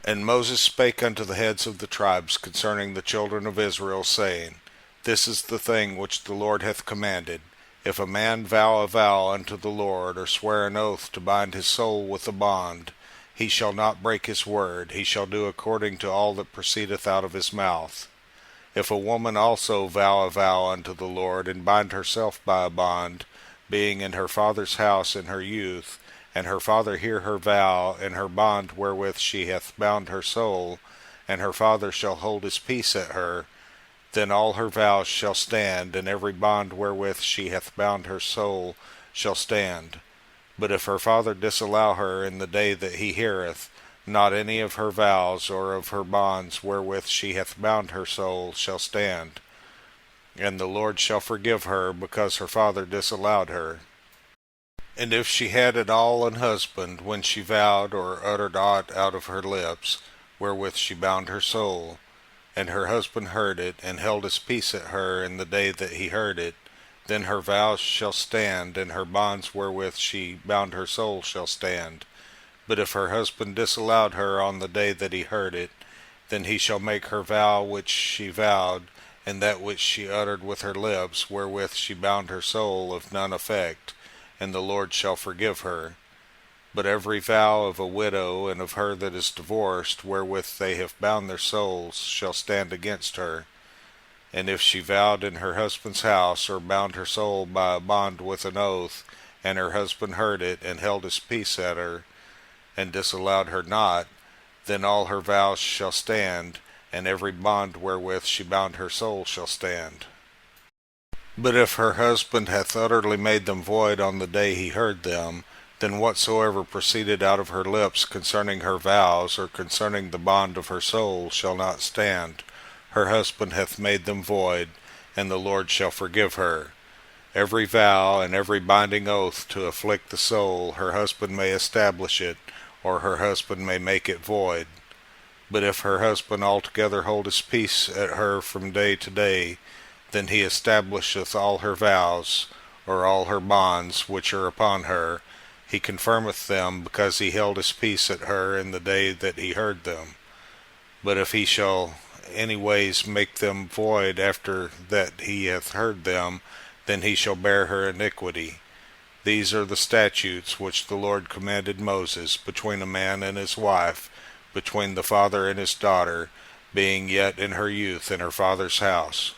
And Moses spake unto the heads of the tribes concerning the children of Israel, saying, This is the thing which the Lord hath commanded. If a man vow a vow unto the Lord, or swear an oath to bind his soul with a bond, he shall not break his word, he shall do according to all that proceedeth out of his mouth. If a woman also vow a vow unto the Lord, and bind herself by a bond, being in her father's house in her youth, and her father hear her vow, and her bond wherewith she hath bound her soul, and her father shall hold his peace at her, then all her vows shall stand, and every bond wherewith she hath bound her soul shall stand. But if her father disallow her in the day that he heareth, not any of her vows or of her bonds wherewith she hath bound her soul shall stand, and the Lord shall forgive her, because her father disallowed her. And if she had at all an husband, when she vowed or uttered aught out of her lips, wherewith she bound her soul, and her husband heard it, and held his peace at her in the day that he heard it, then her vows shall stand, and her bonds wherewith she bound her soul shall stand. But if her husband disallowed her on the day that he heard it, then he shall make her vow which she vowed, and that which she uttered with her lips, wherewith she bound her soul, of none effect, and the Lord shall forgive her. But every vow of a widow and of her that is divorced, wherewith they have bound their souls, shall stand against her. And if she vowed in her husband's house, or bound her soul by a bond with an oath, and her husband heard it, and held his peace at her, and disallowed her not, then all her vows shall stand, and every bond wherewith she bound her soul shall stand. But if her husband hath utterly made them void on the day he heard them, then whatsoever proceeded out of her lips concerning her vows, or concerning the bond of her soul, shall not stand. Her husband hath made them void, and the Lord shall forgive her. Every vow and every binding oath to afflict the soul, her husband may establish it, or her husband may make it void. But if her husband altogether hold his peace at her from day to day, then he establisheth all her vows, or all her bonds which are upon her, he confirmeth them, because he held his peace at her in the day that he heard them. But if he shall any ways make them void after that he hath heard them, then he shall bear her iniquity. These are the statutes which the Lord commanded Moses, between a man and his wife, between the father and his daughter, being yet in her youth in her father's house.